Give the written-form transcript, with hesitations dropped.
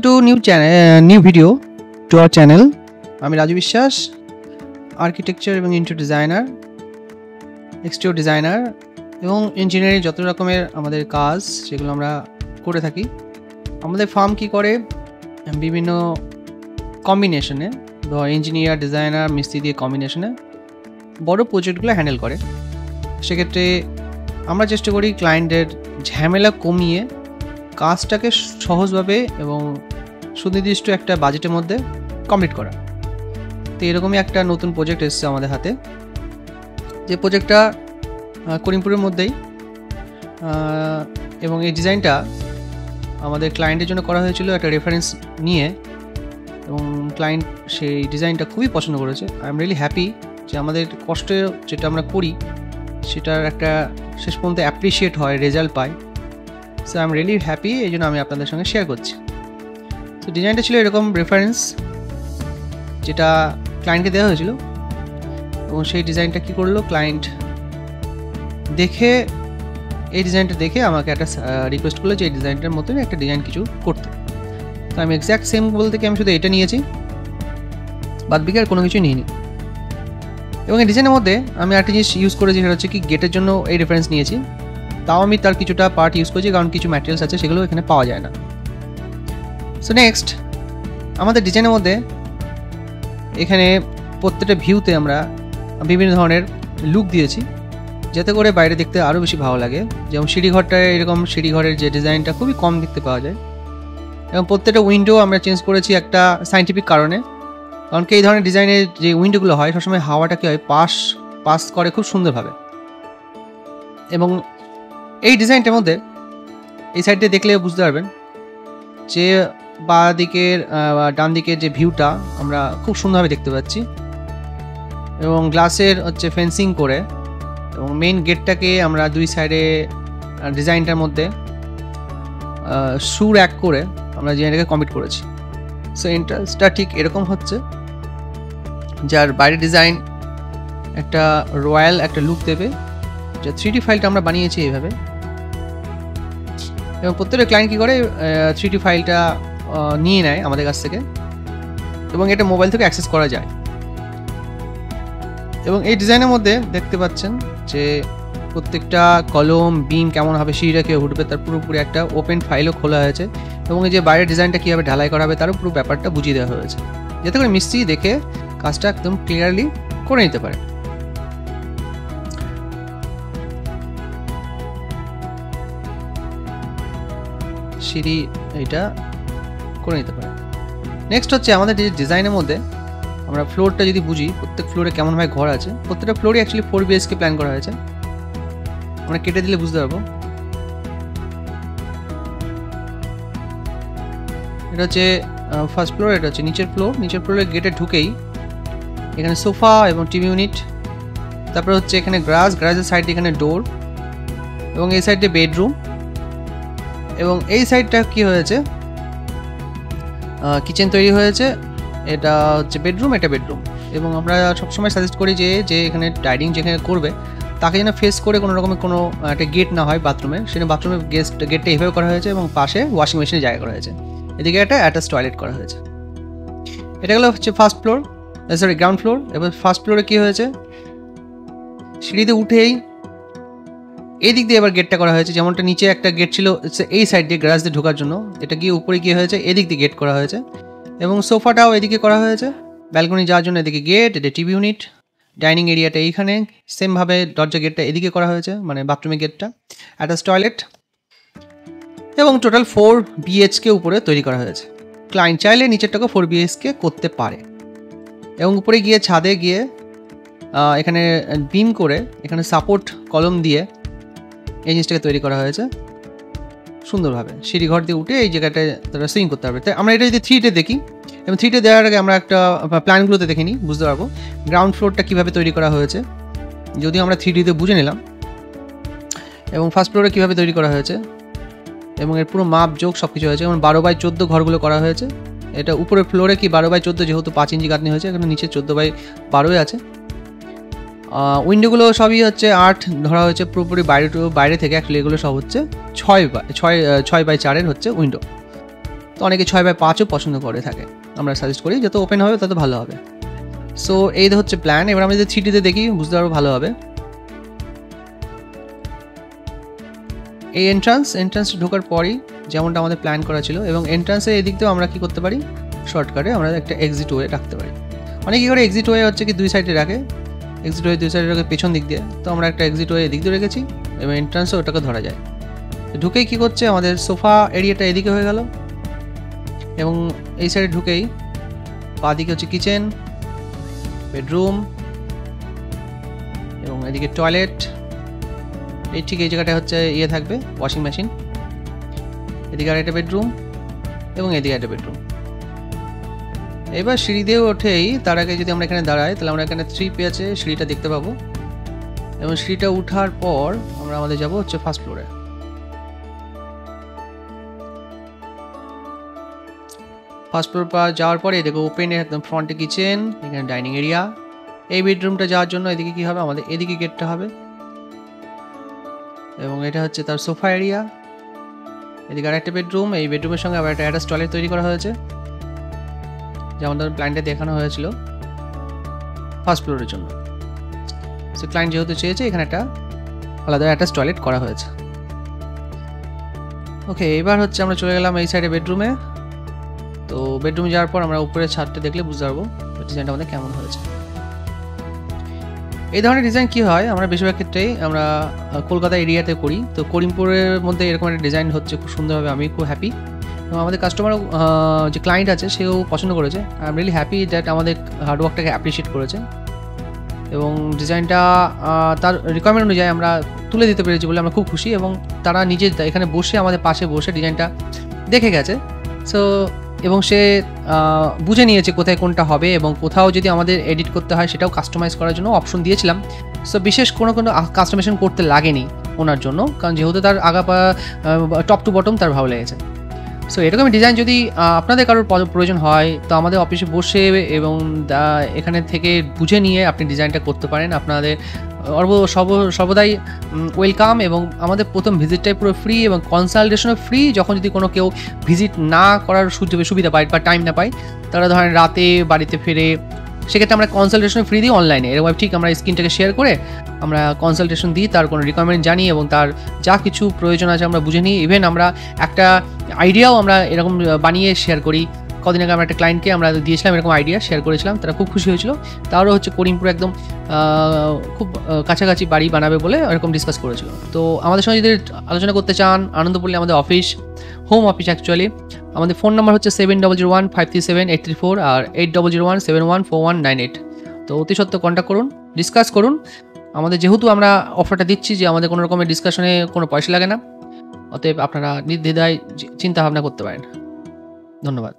to new video to our channel. আমি রাজু বিশ্বাস, architecture এবং ইন্টেরিয়র ডিজাইনার, এক্সটেরিয়র ডিজাইনার এবং ইঞ্জিনিয়ারিং যত রকমের আমাদের কাজ সেগুলো আমরা করে থাকি। আমাদের ফার্ম কি করে, বিভিন্ন কম্বিনেশনে ইঞ্জিনিয়ার, ডিজাইনার, মিস্ত্রি দিয়ে কম্বিনেশনে বড় প্রজেক্টগুলো হ্যান্ডেল করে। সেক্ষেত্রে আমরা চেষ্টা করি ক্লায়েন্টের ঝামেলা কমিয়ে কাজটাকে সহজভাবে এবং সুনির্দিষ্ট একটা বাজেটের মধ্যে কমপ্লিট করা। তো এরকমই একটা নতুন প্রজেক্ট এসেছে আমাদের হাতে, যে প্রজেক্টটা করিমপুরের মধ্যেই, এবং এই ডিজাইনটা আমাদের ক্লায়েন্টের জন্য করা হয়েছিল একটা রেফারেন্স নিয়ে, এবং ক্লায়েন্ট সেই ডিজাইনটা খুবই পছন্দ করেছে। আই এম রিয়েলি হ্যাপি যে আমাদের কষ্টে যেটা আমরা করি সেটার একটা শেষ পর্যন্ত অ্যাপ্রিসিয়েট হয়, result pi. So I am really happy, এই জন্য আমি আপনাদের সঙ্গে শেয়ার করছি। তো ডিজাইনটা ছিল এরকম রেফারেন্স, যেটা ক্লায়েন্টকে দেওয়া হয়েছিল, এবং সেই ডিজাইনটা কী করলো, ক্লায়েন্ট দেখে এই ডিজাইনটা দেখে আমাকে একটা রিকোয়েস্ট করলো যে এই ডিজাইনটার মতন একটা ডিজাইন কিছু করতে। তো আমি এক্স্যাক্ট সেম বলতে কি আমি শুধু এটা নিয়েছি, বাদ বাকি আর কোনো কিছু নিইনি। এবং এই ডিজাইনের মধ্যে আমি একটা জিনিস ইউজ করেছি, সেটা হচ্ছে কি গেটের জন্য এই রেফারেন্স নিয়েছি। তাও আমি তার কিছুটা পার্ট ইউজ করেছি, কারণ কিছু ম্যাটেরিয়ালস আছে সেগুলো এখানে পাওয়া যায় না। সো নেক্সট, আমাদের ডিজাইনের মধ্যে এখানে প্রত্যেকটা ভিউতে আমরা বিভিন্ন ধরনের লুক দিয়েছি, যাতে করে বাইরে দেখতে আরও বেশি ভালো লাগে। যেমন সিঁড়িঘরটায় এরকম সিঁড়িঘরের যে ডিজাইনটা খুবই কম দেখতে পাওয়া যায়, এবং প্রত্যেকটা উইন্ডো আমরা চেঞ্জ করেছি একটা সায়েন্টিফিক কারণে। কারণ কি এই ধরনের ডিজাইনের যে উইন্ডোগুলো হয় সবসময় হাওয়াটা কী হয়, পাস করে খুব সুন্দরভাবে। এবং এই ডিজাইনটার মধ্যে এই সাইডে দেখলে বুঝতে পারবেন যে বাঁ দিকের ডান দিকের যে ভিউটা আমরা খুব সুন্দরভাবে দেখতে পাচ্ছি, এবং গ্লাসের হচ্ছে ফেন্সিং করে, এবং মেইন গেটটাকে আমরা দুই সাইডে ডিজাইনটার মধ্যে সুর এক করে আমরা ডিজাইনটাকে কমপ্লিট করেছি। সো এন্ট্রান্সটা ঠিক এরকম হচ্ছে, যার বাইরের ডিজাইন একটা রয়্যাল একটা লুক দেবে। যে 3D ফাইলটা আমরা বানিয়েছি এইভাবে, এবং প্রত্যেকটা ক্লায়েন্ট কী করে 3D ফাইলটা নিয়ে নেয় আমাদের কাছ থেকে, এবং এটা মোবাইল থেকে অ্যাক্সেস করা যায়। এবং এই ডিজাইনের মধ্যে দেখতে পাচ্ছেন যে প্রত্যেকটা কলম, বিম কেমন হবে, সিঁড়িটা কীভাবে উঠবে, তার পুরোপুরি একটা ওপেন ফাইলও খোলা হয়েছে, এবং এই যে বাইরের ডিজাইনটা কীভাবে ঢালাই করা হবে তারও পুরো ব্যাপারটা বুঝিয়ে দেওয়া হয়েছে, যাতে করে মিস্ত্রি দেখে কাজটা একদম ক্লিয়ারলি করে নিতে পারে। সিঁড়ি এইটা করে নিতে পারে। নেক্সট হচ্ছে আমাদের যে ডিজাইনের মধ্যে আমরা ফ্লোরটা যদি বুঝি, প্রত্যেক ফ্লোরে কেমনভাবে ঘর আছে। প্রত্যেকটা ফ্লোরই অ্যাকচুয়ালি 4 BHK প্ল্যান করা হয়েছে, আমরা কেটে দিলে বুঝতে পারবো। এটা হচ্ছে ফার্স্ট ফ্লোর, এটা হচ্ছে নিচের ফ্লোর। নিচের ফ্লোরে গেটে ঢুকেই এখানে সোফা এবং টিভি ইউনিট, তারপরে হচ্ছে এখানে গ্রাজের সাইডে এখানে ডোর, এবং এই সাইডে বেডরুম, এবং এই সাইডটা কি হয়েছে, কিচেন তৈরি হয়েছে। এটা হচ্ছে বেডরুম, এটা বেডরুম। এবং আমরা সবসময় সাজেস্ট করি যে এখানে ডাইনিং যেখানে করবে তাকে যেন ফেস করে কোনো রকমের কোনো একটা গেট না হয় বাথরুমের, সেটা বাথরুমের গেটটা এভাবে করা হয়েছে, এবং পাশে ওয়াশিং মেশিনের জায়গা করা হয়েছে। এদিকে একটা অ্যাটাচ টয়লেট করা হয়েছে। এটা গেলো হচ্ছে first floor, sorry ground floor. এবার ফার্স্ট ফ্লোরে কী হয়েছে, সিঁড়িতে উঠেই এই দিক দিয়ে এবার গেটটা করা হয়েছে। যেমনটা নিচে একটা গেট ছিল এই সাইড দিয়ে গ্রাস দিয়ে ঢোকার জন্য, এটা গিয়ে উপরে গিয়ে হয়েছে এদিক দিয়ে গেট করা হয়েছে, এবং সোফাটাও এদিকে করা হয়েছে। ব্যালকনি যাওয়ার জন্য এদিকে গেট, এটা টিভি ইউনিট, ডাইনিং এরিয়াটা এইখানে সেমভাবে দরজা গেটটা এদিকে করা হয়েছে, মানে বাথরুমের গেটটা, অ্যাটাচ টয়লেট, এবং টোটাল 4 BHK উপরে তৈরি করা হয়েছে। ক্লায়েন্ট চাইলে নিচেরটাকে 4 BHK করতে পারে, এবং উপরে গিয়ে ছাদে গিয়ে এখানে বিম করে এখানে সাপোর্ট কলম দিয়ে এই জিনিসটাকে তৈরি করা হয়েছে সুন্দরভাবে। সিঁড়িঘর দিয়ে উঠে এই জায়গাটায় তারা সুইং করতে পারবে। তাই আমরা এটা যদি 3D দেখি, এবং 3D দেওয়ার আগে আমরা একটা প্ল্যানগুলোতে দেখে নিই, বুঝতে পারবো গ্রাউন্ড ফ্লোরটা কীভাবে তৈরি করা হয়েছে, যদিও আমরা 3Dতে বুঝে নিলাম, এবং ফার্স্ট ফ্লোরে কীভাবে তৈরি করা হয়েছে, এবং এর পুরো মাপ যোগ সব কিছু হয়েছে। এবং 12x14 ঘরগুলো করা হয়েছে। এটা উপরের ফ্লোরে কি 12x14, যেহেতু 5 ইঞ্চি গাঁথনি হয়েছে, এখানে নিচে 14x12 আছে। উইন্ডোগুলো সবই হচ্ছে 8 ধরা হয়েছে পুরোপুরি বাইরে থেকে। অ্যাকচুয়ালি এগুলো সব হচ্ছে 6x4 হচ্ছে উইন্ডো। তো অনেকে 6x5ও পছন্দ করে থাকে, আমরা সাজেস্ট করি যত ওপেন হবে তত ভালো হবে। সো এই হচ্ছে প্ল্যান। এবার আমরা যদি 3Dতে দেখি বুঝতে পারবো ভালো হবে। এই এন্ট্রান্স ঢোকার পরই যেমনটা আমাদের প্ল্যান করা ছিল, এবং এন্ট্রান্সের এদিক দিয়েও আমরা কী করতে পারি, শর্টকাটে আমরা একটা এক্সিট ওয়ে রাখতে পারি। অনেকে কী করে এক্সিট ওয়ে হচ্ছে কি 2 সাইডে রাখে, এক্সিট ওয়ে 2 সাইডে রাখে পেছন দিক দিয়ে, তো আমরা একটা এক্সিট ওয়ে এদিক দিয়ে রেখেছি এবং এন্ট্রান্সও ওটাকে ধরা যায়। ঢুকেই কী করছে, আমাদের সোফা এরিয়াটা এদিকে হয়ে গেল, এবং এই সাইডে ঢুকেই বাঁ দিকে হচ্ছে কিচেন, বেডরুম এবং এদিকে টয়লেট। এই ঠিক এই জায়গাটা হচ্ছে থাকবে ওয়াশিং মেশিন, এদিকে আর একটা বেডরুম এবং এদিকে একটা বেডরুম। এবার সিঁড়ি দিয়ে ওঠেই তার আগে যদি আমরা এখানে দাঁড়াই তাহলে আমরা এখানে 3 আছে সিঁড়িটা দেখতে পাবো, এবং সিঁড়িটা উঠার পর আমরা আমাদের যাবো হচ্ছে ফার্স্ট ফ্লোরে। ফার্স্ট ফ্লোর পর যাওয়ার পরে দেখো ওপেন একদম ফ্রন্টে কিচেন, এখানে ডাইনিং এরিয়া। এই বেডরুমটা যাওয়ার জন্য এদিকে কি হবে, আমাদের এদিকে গেটটা হবে, এবং এটা হচ্ছে তার সোফা এরিয়া। এদিকে আর একটা বেডরুম, এই বেডরুমের সঙ্গে আবার একটা অ্যাটাচ টয়লেট তৈরি করা হয়েছে, যেমন ধরুন প্ল্যানটা দেখানো হয়েছিল ফার্স্ট ফ্লোরের জন্য। সো ক্লায়েন্ট যেহেতু চেয়েছে এখানে একটা আলাদা অ্যাটাচ টয়লেট করা হয়েছে। ওকে, এবার হচ্ছে আমরা চলে গেলাম এই সাইডে বেডরুমে। তো বেডরুমে যাওয়ার পর আমরা উপরের ছাদটা দেখলে বুঝতে পারবো ডিজাইনটা আমাদের কেমন হয়েছে। এই ধরনের ডিজাইন কি হয়, আমরা বেশিরভাগ ক্ষেত্রেই আমরা কলকাতা এরিয়াতে করি, তো করিমপুরের মধ্যে এরকম একটা ডিজাইন হচ্ছে খুব সুন্দরভাবে, আমি খুব হ্যাপি। এবং আমাদের কাস্টমারও যে ক্লায়েন্ট আছে সেও পছন্দ করেছে। I am really happy that আমাদের হার্ডওয়ার্কটাকে অ্যাপ্রিসিয়েট করেছে, এবং ডিজাইনটা তার রিকোয়ারমেন্ট অনুযায়ী আমরা তুলে দিতে পেরেছি বলে আমরা খুব খুশি। এবং তারা নিজে এখানে বসে আমাদের পাশে বসে ডিজাইনটা দেখে গেছে। সো এবং সে বুঝে নিয়েছে কোথায় কোনটা হবে, এবং কোথাও যদি আমাদের এডিট করতে হয় সেটাও কাস্টমাইজ করার জন্য অপশন দিয়েছিলাম। সো বিশেষ কোনো কাস্টমাইজেশন করতে লাগেনি ওনার জন্য, কারণ যেহেতু তার টপ টু বটম তার ভালো লেগেছে। সো এরকমই ডিজাইন যদি আপনাদের কারোর প্রয়োজন হয় তো আমাদের অফিসে বসে এবং এখানে থেকে বুঝে নিয়ে আপনি ডিজাইনটা করতে পারেন। আপনাদের সর্বদাই ওয়েলকাম, এবং আমাদের প্রথম ভিজিটটাই পুরো ফ্রি এবং কনসালটেশনও ফ্রি। যখন যদি কোনো কেউ ভিজিট না করার সুবিধা পায় বা টাইম না পায়, তারা ধরেন রাতে বাড়িতে ফিরে, সেক্ষেত্রে আমরা কনসালটেশন ফ্রি দিই অনলাইনে। এরকম ঠিক আমরা স্ক্রিনটাকে শেয়ার করে আমরা কনসালটেশন দিই, তার কোনো রিকোয়ারমেন্ট জানি এবং তার যা কিছু প্রয়োজন আছে আমরা বুঝে নিই। ইভেন আমরা একটা আইডিয়াও আমরা এরকম বানিয়ে শেয়ার করি। কদিন আগে আমরা একটা ক্লায়েন্টকে আমরা দিয়েছিলাম এরকম আইডিয়া শেয়ার করেছিলাম, তারা খুব খুশি হয়েছিল। তারও হচ্ছে করিমপুর একদম খুব কাছাকাছি বাড়ি বানাবে বলে এরকম ডিসকাস করেছিল। তো আমাদের সঙ্গে যদি আলোচনা করতে চান, আনন্দপল্লী আমাদের অফিস, হোম অফিস অ্যাকচুয়ালি। আমাদের ফোন নাম্বার হচ্ছে 7001537834 আর 8001714198। তো অতি সত্ত্বর কন্ট্যাক্ট করুন, ডিসকাস করুন। আমাদের যেহেতু আমরা অফারটা দিচ্ছি যে আমাদের কোনো রকমের ডিসকাশনে কোনো পয়সা লাগে না, অতএব আপনারা নির্দ্বিধায় চিন্তা ভাবনা করতে পারেন। ধন্যবাদ।